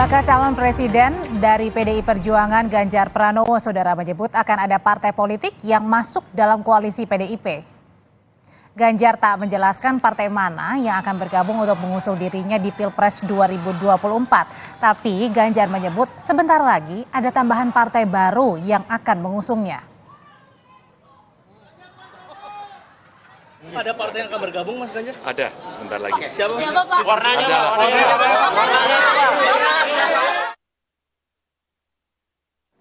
Bakal calon presiden dari PDI Perjuangan Ganjar Pranowo, saudara, menyebut akan ada partai politik yang masuk dalam koalisi PDIP. Ganjar tak menjelaskan partai mana yang akan bergabung untuk mengusung dirinya di Pilpres 2024. Tapi Ganjar menyebut sebentar lagi ada tambahan partai baru yang akan mengusungnya. Ada partai yang akan bergabung, Mas Ganjar? Ada, sebentar lagi. Siapa Pak? Warnanya, ada. Warnanya.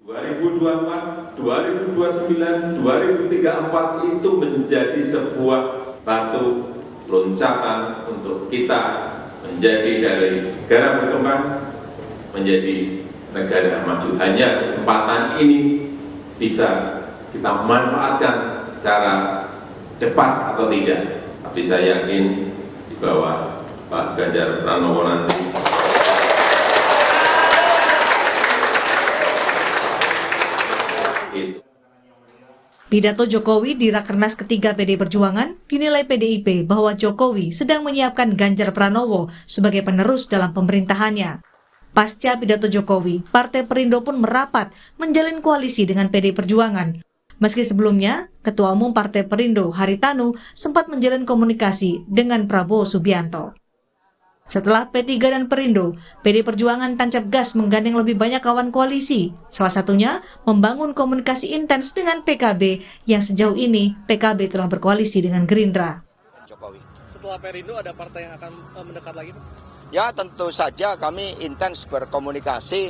2024, 2029, 2034 itu menjadi sebuah batu loncatan untuk kita menjadi dari negara berkembang menjadi negara maju. Hanya kesempatan ini bisa kita manfaatkan secara cepat atau tidak. Tapi saya yakin di bawah Pak Ganjar Pranowo nanti Pidato Jokowi di Rakernas ketiga PDI Perjuangan dinilai PDIP bahwa Jokowi sedang menyiapkan Ganjar Pranowo sebagai penerus dalam pemerintahannya. Pasca pidato Jokowi, Partai Perindo pun merapat menjalin koalisi dengan PDI Perjuangan. Meski sebelumnya, Ketua Umum Partai Perindo Haritanu sempat menjalin komunikasi dengan Prabowo Subianto. Setelah P3 dan Perindo, PDI Perjuangan tancap gas menggandeng lebih banyak kawan koalisi. Salah satunya membangun komunikasi intens dengan PKB yang sejauh ini PKB telah berkoalisi dengan Gerindra. Jokowi. Setelah Perindo ada partai yang akan mendekat lagi, Pak? Ya, tentu saja kami intens berkomunikasi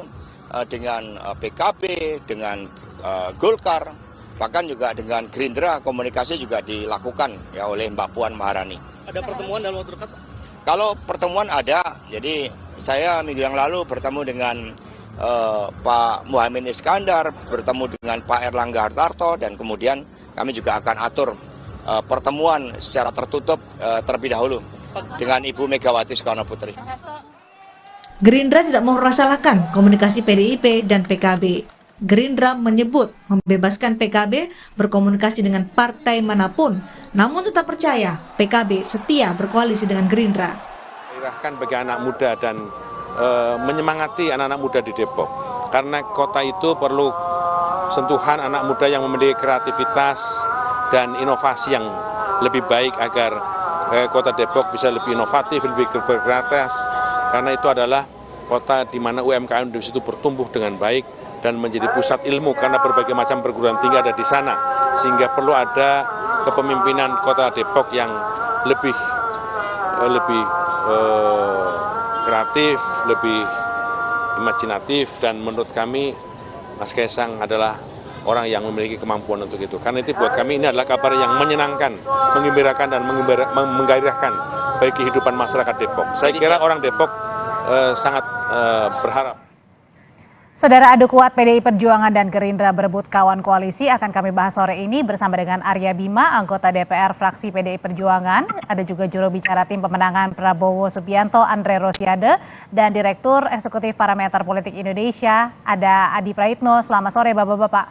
dengan PKB, dengan Golkar, bahkan juga dengan Gerindra. Komunikasi juga dilakukan ya oleh Mbak Puan Maharani. Ada pertemuan dalam waktu dekat, Pak? Kalau pertemuan ada, jadi saya minggu yang lalu bertemu dengan Pak Muhaimin Iskandar, bertemu dengan Pak Erlangga Hartarto, dan kemudian kami juga akan atur pertemuan secara tertutup terlebih dahulu dengan Ibu Megawati Soekarno Putri. Gerindra tidak mau merasalahkan komunikasi PDIP dan PKB. Gerindra menyebut membebaskan PKB berkomunikasi dengan partai manapun, namun tetap percaya PKB setia berkoalisi dengan Gerindra. Mengarahkan bagi anak muda dan menyemangati anak-anak muda di Depok. Karena kota itu perlu sentuhan anak muda yang memiliki kreativitas dan inovasi yang lebih baik agar kota Depok bisa lebih inovatif, lebih berkreativitas. Karena itu adalah kota di mana UMKM di situ bertumbuh dengan baik dan menjadi pusat ilmu karena berbagai macam perguruan tinggi ada di sana, sehingga perlu ada kepemimpinan kota Depok yang lebih kreatif, lebih imajinatif, dan menurut kami Mas Kaisang adalah orang yang memiliki kemampuan untuk itu. Karena itu buat kami ini adalah kabar yang menyenangkan, menggembirakan dan menggairahkan bagi kehidupan masyarakat Depok. Saya kira orang Depok sangat berharap. Saudara, adu kuat PDI Perjuangan dan Gerindra berebut kawan koalisi akan kami bahas sore ini bersama dengan Arya Bima, anggota DPR fraksi PDI Perjuangan. Ada juga juru bicara tim pemenangan Prabowo Subianto, Andre Rosiade, dan Direktur Eksekutif Parameter Politik Indonesia, ada Adi Praitno. Selamat sore, Bapak-Bapak.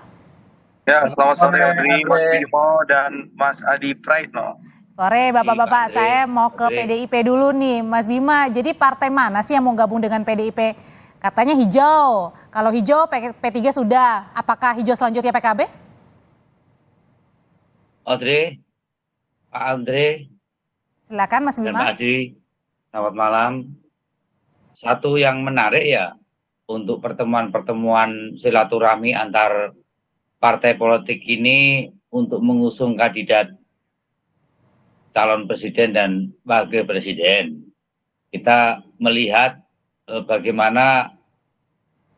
Ya, selamat sore Audrey, Mas Bimo, dan Mas Adi Praitno. Sore, Bapak-Bapak. Saya mau ke PDIP dulu nih, Mas Bima. Jadi partai mana sih yang mau gabung dengan PDIP? Katanya hijau. Kalau hijau P3 sudah. Apakah hijau selanjutnya PKB? Audrey, Pak Andre, Silakan Mas dan Bima. Pak Adi, selamat malam. Satu yang menarik ya, untuk pertemuan-pertemuan silaturahmi antar partai politik ini untuk mengusung kandidat calon presiden dan wakil presiden. Kita melihat bagaimana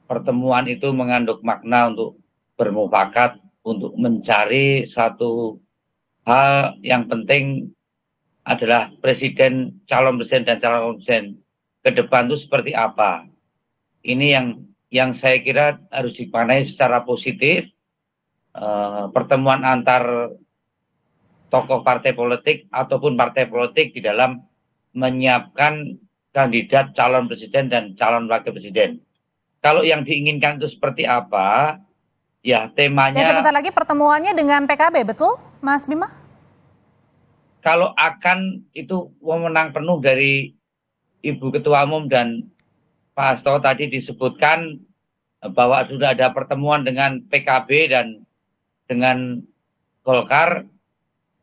pertemuan itu mengandung makna untuk bermufakat, untuk mencari satu hal yang penting adalah calon presiden dan calon presiden ke depan itu seperti apa. Ini yang saya kira harus dimaknai secara positif. Pertemuan antar tokoh partai politik ataupun partai politik di dalam menyiapkan kandidat calon presiden dan calon wakil presiden. Kalau yang diinginkan itu seperti apa, ya temanya... Dan sebentar lagi pertemuannya dengan PKB, betul Mas Bima? Kalau akan itu wewenang penuh dari Ibu Ketua Umum dan Pak Hasto tadi disebutkan bahwa sudah ada pertemuan dengan PKB dan dengan Golkar,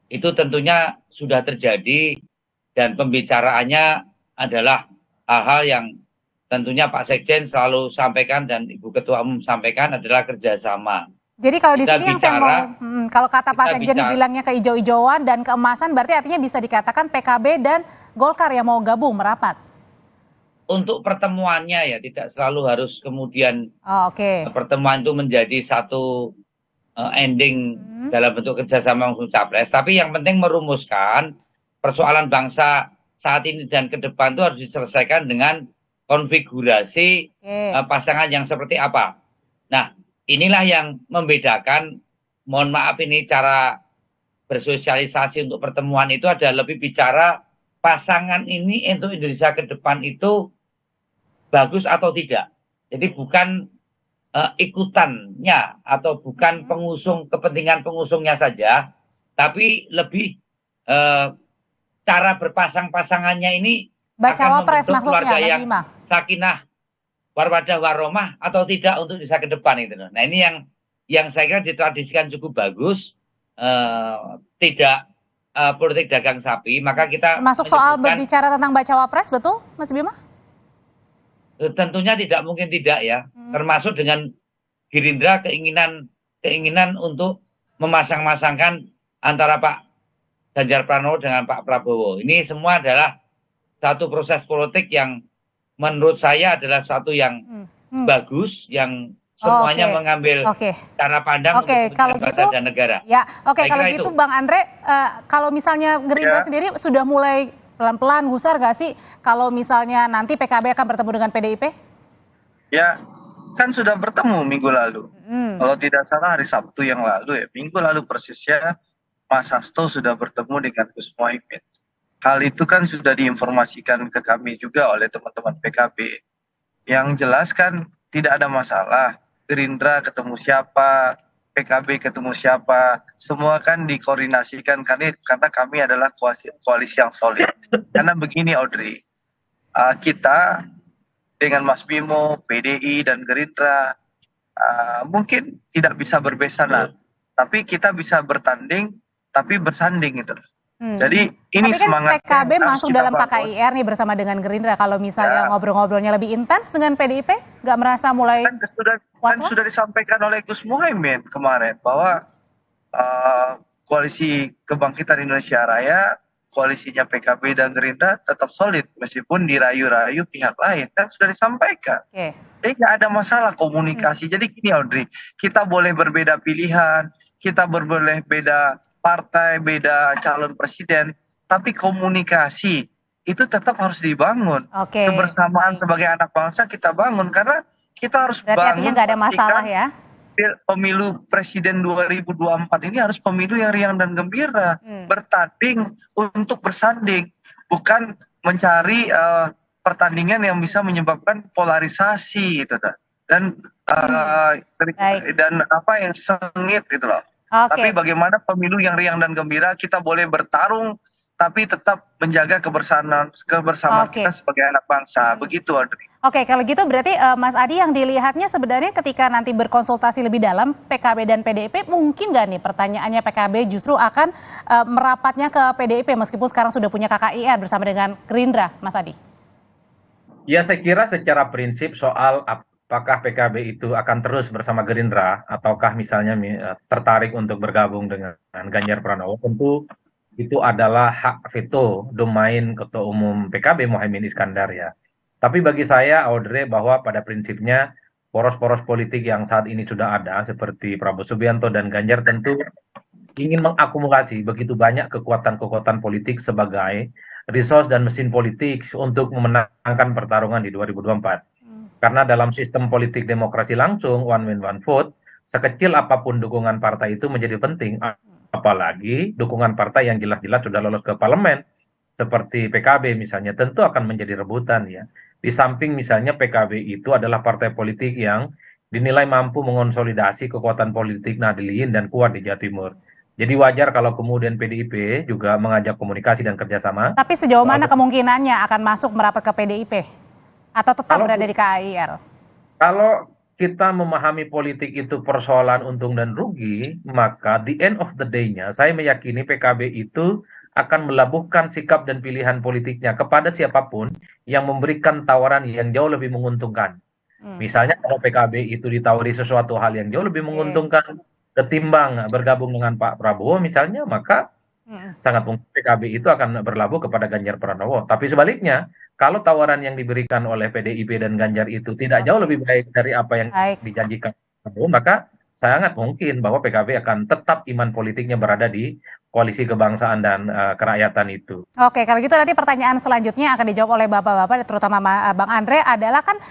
itu tentunya sudah terjadi dan pembicaraannya adalah hal-hal yang tentunya Pak Sekjen selalu sampaikan dan Ibu Ketua Umum sampaikan adalah kerjasama. Jadi kalau di Kita sini yang saya mau, kalau kata Pak Sekjen dibilangnya keijo-ijoan dan keemasan, berarti artinya bisa dikatakan PKB dan Golkar yang mau gabung merapat. Untuk pertemuannya ya tidak selalu harus kemudian pertemuan itu menjadi satu ending dalam bentuk kerjasama untuk capres. Tapi yang penting merumuskan persoalan bangsa saat ini dan ke depan itu harus diselesaikan dengan konfigurasi pasangan yang seperti apa. Nah, inilah yang membedakan, mohon maaf ini cara bersosialisasi untuk pertemuan itu adalah lebih bicara pasangan ini untuk Indonesia ke depan itu bagus atau tidak. Jadi bukan ikutannya atau bukan kepentingan pengusungnya saja, tapi lebih cara berpasang-pasangannya ini Bacawa akan pres membentuk keluarga maksudnya, yang sakinah warwadah waromah atau tidak untuk bisa ke depan itu. Nah ini yang saya kira ditradisikan cukup bagus, tidak politik dagang sapi, maka kita masuk soal berbicara tentang bacawa pres, betul Mas Bima? Tentunya tidak mungkin tidak ya, termasuk dengan Gerindra keinginan untuk memasang-masangkan antara Pak Ganjar Pranowo dengan Pak Prabowo. Ini semua adalah satu proses politik yang menurut saya adalah satu yang bagus, yang semuanya mengambil cara pandang untuk kepentingan bangsa dan negara. Ya, kalau gitu Bang Andre, kalau misalnya Gerindra sendiri sudah mulai pelan-pelan gusar nggak sih kalau misalnya nanti PKB akan bertemu dengan PDIP? Ya, kan sudah bertemu minggu lalu. Kalau tidak salah hari Sabtu yang lalu ya, minggu lalu persisnya Mas Hasto sudah bertemu dengan Gus Muhaimin. Hal itu kan sudah diinformasikan ke kami juga oleh teman-teman PKB. Yang jelas kan tidak ada masalah. Gerindra ketemu siapa, PKB ketemu siapa, semua kan dikoordinasikan karena kami adalah koalisi yang solid. Karena begini Audrey, kita dengan Mas Bimo, PDI dan Gerindra mungkin tidak bisa berbesanan, tapi kita bisa bertanding, tapi bersanding gitu. Jadi ini tapi kan semangat PKB masuk dalam KKIR nih bersama dengan Gerindra. Kalau misalnya ngobrol-ngobrolnya lebih intens dengan PDIP, nggak merasa mulai sudah disampaikan oleh Gus Muhaimin kemarin bahwa koalisi kebangkitan Indonesia Raya, koalisinya PKB dan Gerindra tetap solid meskipun dirayu-rayu pihak lain, kan sudah disampaikan. Jadi nggak ada masalah komunikasi. Jadi gini Audrey, kita boleh berbeda pilihan, kita boleh beda partai, beda calon presiden, tapi komunikasi itu tetap harus dibangun. Kebersamaan sebagai anak bangsa kita bangun karena kita harus bangun nggak ada masalah ya. Pemilu presiden 2024 ini harus pemilu yang riang dan gembira, bertanding untuk bersanding, bukan mencari pertandingan yang bisa menyebabkan polarisasi gitu dan apa yang sengit gitu loh. Tapi bagaimana pemilu yang riang dan gembira, kita boleh bertarung tapi tetap menjaga kebersamaan kita sebagai anak bangsa. Begitu Audrey. Kalau gitu berarti Mas Adi yang dilihatnya sebenarnya ketika nanti berkonsultasi lebih dalam PKB dan PDIP, mungkin nggak nih pertanyaannya PKB justru akan merapatnya ke PDIP meskipun sekarang sudah punya KKIR bersama dengan Gerindra, Mas Adi? Ya saya kira secara prinsip soal apakah PKB itu akan terus bersama Gerindra ataukah misalnya tertarik untuk bergabung dengan Ganjar Pranowo, tentu itu adalah hak veto domain Ketua Umum PKB Muhaimin Iskandar ya. Tapi bagi saya Audrey bahwa pada prinsipnya poros-poros politik yang saat ini sudah ada seperti Prabowo Subianto dan Ganjar tentu ingin mengakumulasi begitu banyak kekuatan-kekuatan politik sebagai resource dan mesin politik untuk memenangkan pertarungan di 2024. Karena dalam sistem politik demokrasi langsung, one man one vote, sekecil apapun dukungan partai itu menjadi penting. Apalagi dukungan partai yang jelas-jelas sudah lolos ke parlemen, seperti PKB misalnya, tentu akan menjadi rebutan ya. Di samping misalnya PKB itu adalah partai politik yang dinilai mampu mengonsolidasi kekuatan politik Nahdliyin dan kuat di Jawa Timur. Jadi wajar kalau kemudian PDIP juga mengajak komunikasi dan kerjasama. Tapi sejauh mana kemungkinannya akan masuk merapat ke PDIP? Atau tetap berada di KAIR? Kalau kita memahami politik itu persoalan untung dan rugi, maka the end of the day-nya saya meyakini PKB itu akan melabuhkan sikap dan pilihan politiknya kepada siapapun yang memberikan tawaran yang jauh lebih menguntungkan. Misalnya kalau PKB itu ditawari sesuatu hal yang jauh lebih menguntungkan ketimbang bergabung dengan Pak Prabowo misalnya, maka sangat mungkin PKB itu akan berlabuh kepada Ganjar Pranowo. Tapi sebaliknya, kalau tawaran yang diberikan oleh PDIP dan Ganjar itu tidak jauh lebih baik dari apa yang dijanjikan Prabowo, maka sangat mungkin bahwa PKB akan tetap iman politiknya berada di koalisi kebangsaan dan kerakyatan itu. Oke, kalau gitu nanti pertanyaan selanjutnya akan dijawab oleh Bapak-Bapak, terutama Bang Andre, adalah kan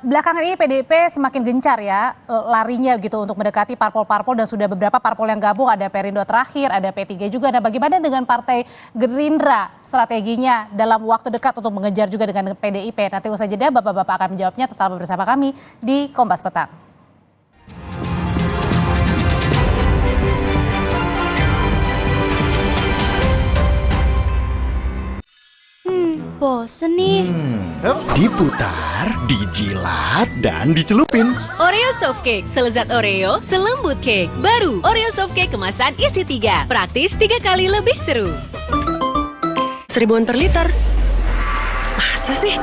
belakangan ini PDIP semakin gencar ya larinya gitu untuk mendekati parpol-parpol, dan sudah beberapa parpol yang gabung, ada Perindo terakhir, ada P3 juga. Nah, bagaimana dengan Partai Gerindra strateginya dalam waktu dekat untuk mengejar juga dengan PDIP? Nanti usai jeda Bapak-Bapak akan menjawabnya, tetap bersama kami di Kompas Petang. Bosen nih. Diputar, dijilat, dan dicelupin. Oreo Soft Cake, selezat Oreo, selembut cake. Baru Oreo Soft Cake kemasan isi 3. Praktis 3 kali lebih seru. 1.000-an per liter. Masa sih?